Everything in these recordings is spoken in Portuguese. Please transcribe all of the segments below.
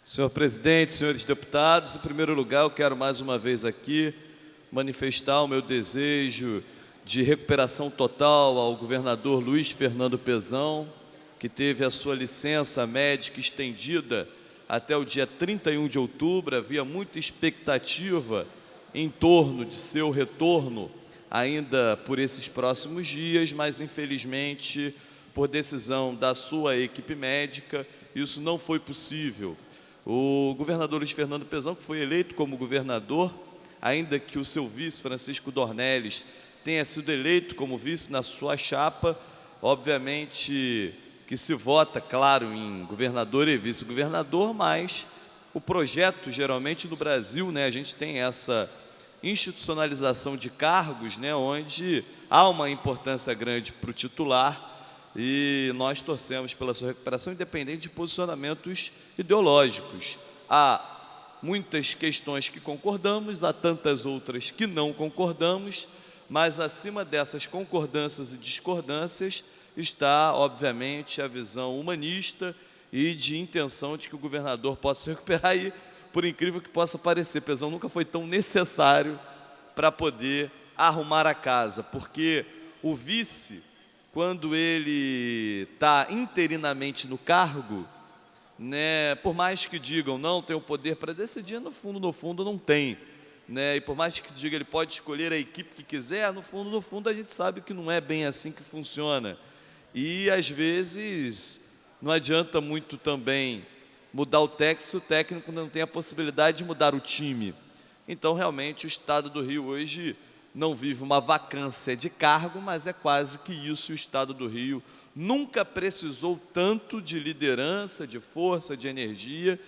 Senhor presidente, senhores deputados, em primeiro lugar, eu quero mais uma vez aqui manifestar o meu desejo de recuperação total ao governador Luiz Fernando Pezão, que teve a sua licença médica estendida até o dia 31 de outubro. Havia muita expectativa em torno de seu retorno ainda por esses próximos dias, mas infelizmente, por decisão da sua equipe médica, isso não foi possível. O governador Luiz Fernando Pezão, que foi eleito como governador, ainda que o seu vice, Francisco Dornelles, tenha sido eleito como vice na sua chapa, obviamente que se vota, claro, em governador e vice-governador, mas o projeto, geralmente no Brasil, a gente tem essa institucionalização de cargos, onde há uma importância grande para o titular, e nós torcemos pela sua recuperação, independente de posicionamentos ideológicos. Há muitas questões que concordamos, há tantas outras que não concordamos, mas acima dessas concordâncias e discordâncias está, obviamente, a visão humanista e de intenção de que o governador possa se recuperar. E, por incrível que possa parecer, Pezão nunca foi tão necessário para poder arrumar a casa, porque o vice, quando ele está interinamente no cargo, por mais que digam não tem o poder para decidir, no fundo não tem, e por mais que se diga ele pode escolher a equipe que quiser, no fundo a gente sabe que não é bem assim que funciona. E às vezes não adianta muito também mudar o técnico se o técnico não tem a possibilidade de mudar o time. Então realmente o Estado do Rio hoje não vive uma vacância de cargo, mas é quase que isso. O Estado do Rio nunca precisou tanto de liderança, de força, de energia,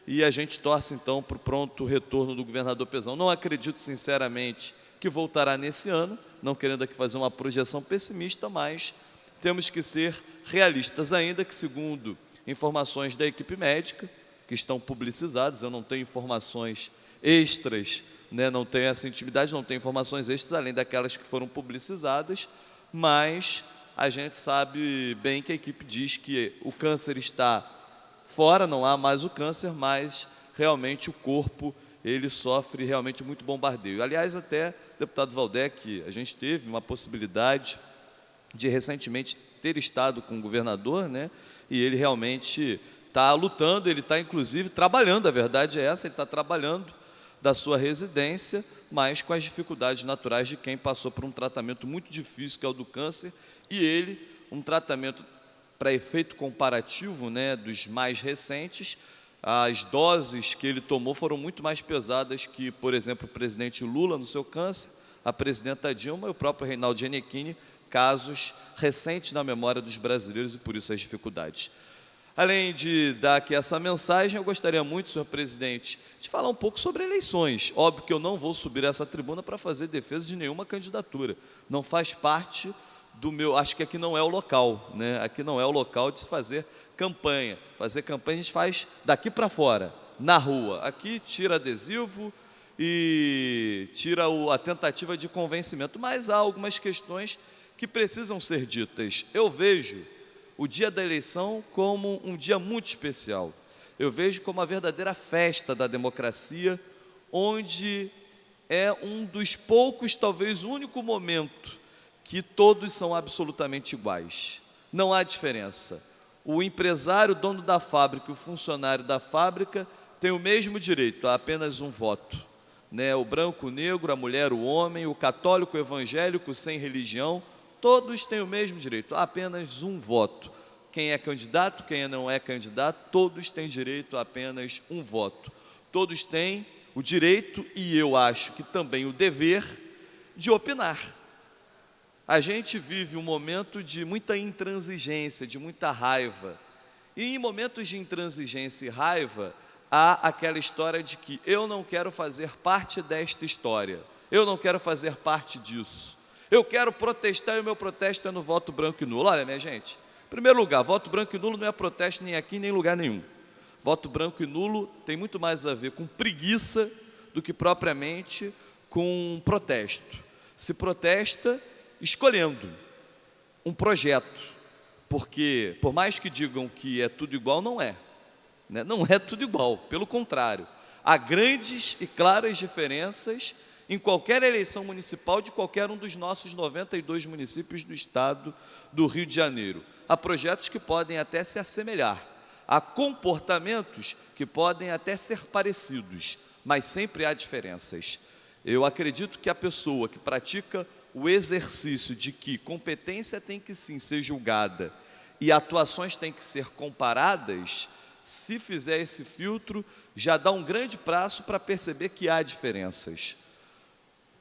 e a gente torce então para o pronto retorno do governador Pezão. Não acredito sinceramente que voltará nesse ano, não querendo aqui fazer uma projeção pessimista, mas temos que ser realistas ainda, que segundo informações da equipe médica, que estão publicizadas, eu não tenho informações extras, não tenho essa intimidade, não tenho informações extras, além daquelas que foram publicizadas, mas a gente sabe bem que a equipe diz que o câncer está fora, não há mais o câncer, mas realmente o corpo, ele sofre realmente muito bombardeio. Aliás, até, deputado Valdec, a gente teve uma possibilidade de recentemente ter estado com o governador, e ele realmente está lutando, ele está inclusive trabalhando, a verdade é essa, ele está trabalhando da sua residência, mas com as dificuldades naturais de quem passou por um tratamento muito difícil, que é o do câncer, e ele, um tratamento para efeito comparativo, dos mais recentes, as doses que ele tomou foram muito mais pesadas que, por exemplo, o presidente Lula no seu câncer, a presidenta Dilma e o próprio Reinaldo Gianecchini, casos recentes na memória dos brasileiros, e por isso as dificuldades. Além de dar aqui essa mensagem, eu gostaria muito, senhor presidente, de falar um pouco sobre eleições. Óbvio que eu não vou subir essa tribuna para fazer defesa de nenhuma candidatura. Não faz parte do meu... Acho que aqui não é o local, Aqui não é o local de se fazer campanha. Fazer campanha a gente faz daqui para fora, na rua. Aqui tira adesivo e tira a tentativa de convencimento. Mas há algumas questões que precisam ser ditas. Eu vejo o dia da eleição como um dia muito especial. Eu vejo como uma verdadeira festa da democracia, onde é um dos poucos, talvez o único momento que todos são absolutamente iguais. Não há diferença. O empresário, o dono da fábrica, o funcionário da fábrica tem o mesmo direito a apenas um voto. O branco, o negro, a mulher, o homem, o católico, o evangélico, sem religião, todos têm o mesmo direito, há apenas um voto. Quem é candidato, quem não é candidato, todos têm direito a apenas um voto. Todos têm o direito, e eu acho que também o dever, de opinar. A gente vive um momento de muita intransigência, de muita raiva. E em momentos de intransigência e raiva, há aquela história de que eu não quero fazer parte desta história, eu não quero fazer parte disso. Eu quero protestar e o meu protesto é no voto branco e nulo. Olha, minha gente, em primeiro lugar, voto branco e nulo não é protesto nem aqui nem em lugar nenhum. Voto branco e nulo tem muito mais a ver com preguiça do que propriamente com protesto. Se protesta escolhendo um projeto, porque por mais que digam que é tudo igual, não é. né? Não é tudo igual, pelo contrário. Há grandes e claras diferenças em qualquer eleição municipal de qualquer um dos nossos 92 municípios do estado do Rio de Janeiro. Há projetos que podem até se assemelhar, há comportamentos que podem até ser parecidos, mas sempre há diferenças. Eu acredito que a pessoa que pratica o exercício de que competência tem que sim ser julgada e atuações têm que ser comparadas, se fizer esse filtro, já dá um grande prazo para perceber que há diferenças.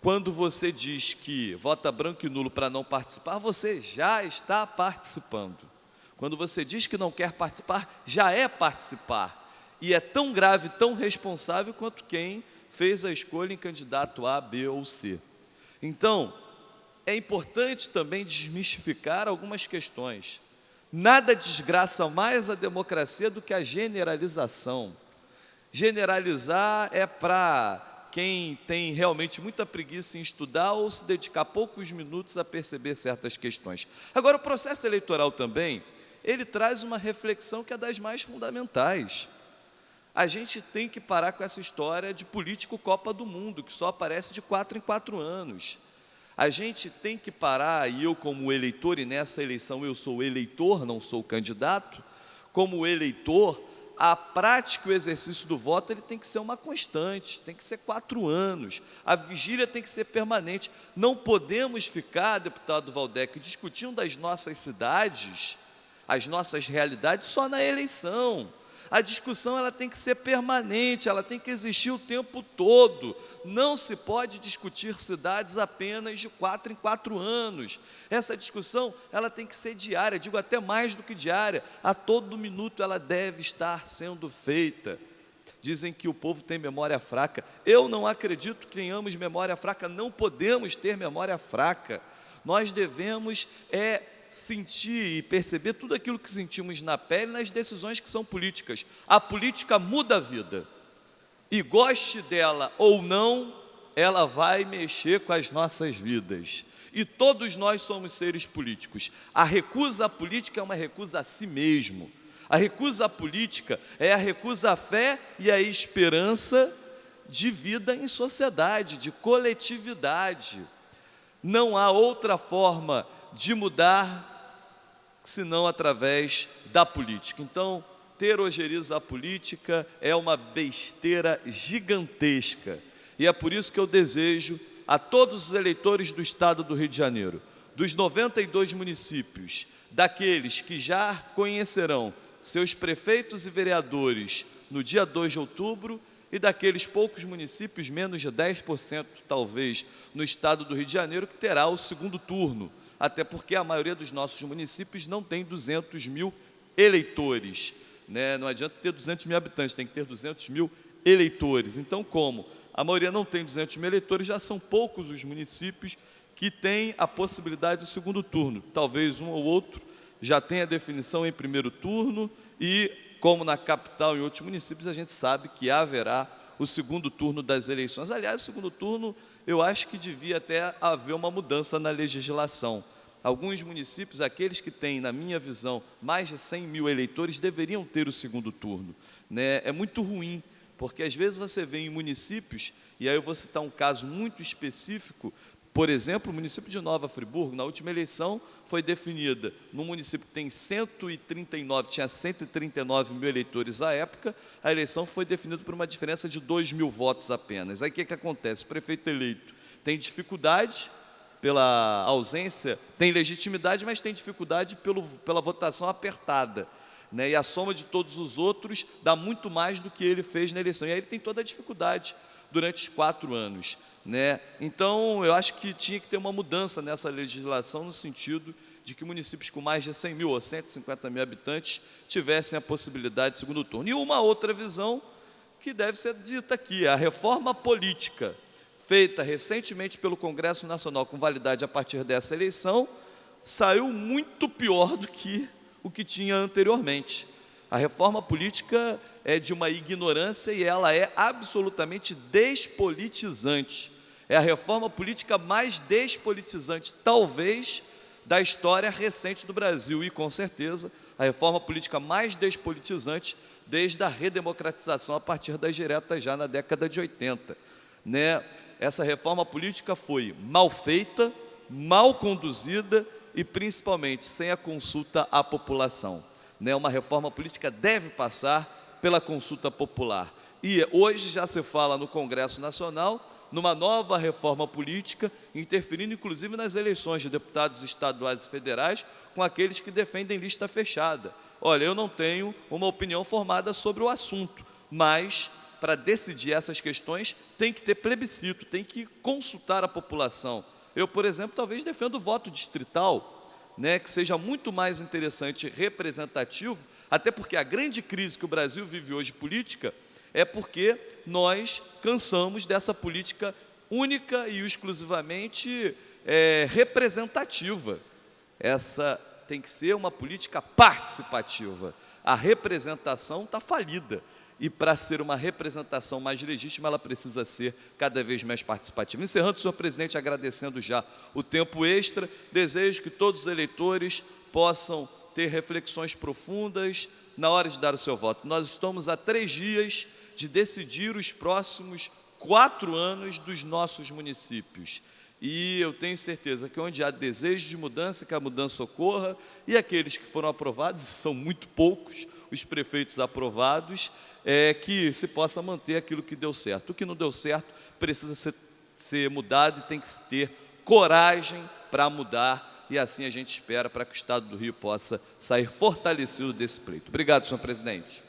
Quando você diz que vota branco e nulo para não participar, você já está participando. Quando você diz que não quer participar, já é participar. E é tão grave, tão responsável quanto quem fez a escolha em candidato A, B ou C. Então, é importante também desmistificar algumas questões. Nada desgraça mais a democracia do que a generalização. Generalizar é para quem tem realmente muita preguiça em estudar ou se dedicar poucos minutos a perceber certas questões. Agora, o processo eleitoral também, ele traz uma reflexão que é das mais fundamentais. A gente tem que parar com essa história de político Copa do Mundo, que só aparece de 4 em 4 anos. A gente tem que parar, e eu como eleitor, e nessa eleição eu sou eleitor, não sou candidato, como eleitor, a prática, o exercício do voto, ele tem que ser uma constante, tem que ser 4 anos, a vigília tem que ser permanente. Não podemos ficar, deputado Valdec, discutindo das nossas cidades, as nossas realidades só na eleição. A discussão ela tem que ser permanente, ela tem que existir o tempo todo. Não se pode discutir cidades apenas de 4 em 4 anos. Essa discussão ela tem que ser diária, digo até mais do que diária. A todo minuto ela deve estar sendo feita. Dizem que o povo tem memória fraca. Eu não acredito que tenhamos memória fraca, não podemos ter memória fraca. Nós devemos sentir e perceber tudo aquilo que sentimos na pele nas decisões que são políticas. A política muda a vida, e goste dela ou não, ela vai mexer com as nossas vidas, e todos nós somos seres políticos. A recusa à política é uma recusa a si mesmo. A recusa à política é a recusa à fé e à esperança de vida em sociedade, de coletividade. Não há outra forma de mudar, senão através da política. Então, ter ojeriza a política é uma besteira gigantesca. E é por isso que eu desejo a todos os eleitores do estado do Rio de Janeiro, dos 92 municípios, daqueles que já conhecerão seus prefeitos e vereadores no dia 2 de outubro, e daqueles poucos municípios, menos de 10% talvez, no estado do Rio de Janeiro, que terá o segundo turno. Até porque a maioria dos nossos municípios não tem 200 mil eleitores, né? Não adianta ter 200 mil habitantes, tem que ter 200 mil eleitores. Então, como a maioria não tem 200 mil eleitores, já são poucos os municípios que têm a possibilidade do segundo turno. Talvez um ou outro já tenha a definição em primeiro turno e, como na capital e em outros municípios, a gente sabe que haverá o segundo turno das eleições. Aliás, o segundo turno, eu acho que devia até haver uma mudança na legislação. Alguns municípios, aqueles que têm, na minha visão, mais de 100 mil eleitores, deveriam ter o segundo turno, né? É muito ruim, porque às vezes você vê em municípios, e aí eu vou citar um caso muito específico, por exemplo, o município de Nova Friburgo, na última eleição, foi definida, no município que tem 139, tinha 139 mil eleitores à época, a eleição foi definida por uma diferença de 2 mil votos apenas. Aí o que acontece? O prefeito eleito tem dificuldade pela ausência, tem legitimidade, mas tem dificuldade pela votação apertada, né? E a soma de todos os outros dá muito mais do que ele fez na eleição, e aí ele tem toda a dificuldade durante os 4 anos. Né? Então, eu acho que tinha que ter uma mudança nessa legislação no sentido de que municípios com mais de 100 mil ou 150 mil habitantes tivessem a possibilidade de segundo turno. E uma outra visão que deve ser dita aqui, a reforma política feita recentemente pelo Congresso Nacional com validade a partir dessa eleição, saiu muito pior do que o que tinha anteriormente. A reforma política é de uma ignorância e ela é absolutamente despolitizante. É a reforma política mais despolitizante, talvez, da história recente do Brasil. E, com certeza, a reforma política mais despolitizante desde a redemocratização a partir das diretas já na década de 80. Né? Essa reforma política foi mal feita, mal conduzida e principalmente sem a consulta à população. Né? Uma reforma política deve passar pela consulta popular. E hoje já se fala no Congresso Nacional numa nova reforma política, interferindo inclusive nas eleições de deputados estaduais e federais com aqueles que defendem lista fechada. Olha, eu não tenho uma opinião formada sobre o assunto, mas para decidir essas questões tem que ter plebiscito, tem que consultar a população. Eu, por exemplo, talvez defendo o voto distrital, né, que seja muito mais interessante e representativo, até porque a grande crise que o Brasil vive hoje política é porque nós cansamos dessa política única e exclusivamente representativa. Essa tem que ser uma política participativa. A representação está falida. E para ser uma representação mais legítima, ela precisa ser cada vez mais participativa. Encerrando, senhor presidente, agradecendo já o tempo extra, desejo que todos os eleitores possam ter reflexões profundas na hora de dar o seu voto. Nós estamos a 3 dias de decidir os próximos 4 anos dos nossos municípios. E eu tenho certeza que onde há desejo de mudança, que a mudança ocorra, e aqueles que foram aprovados, são muito poucos, os prefeitos aprovados, que se possa manter aquilo que deu certo. O que não deu certo precisa ser mudado e tem que ter coragem para mudar, e assim a gente espera para que o Estado do Rio possa sair fortalecido desse pleito. Obrigado, senhor presidente.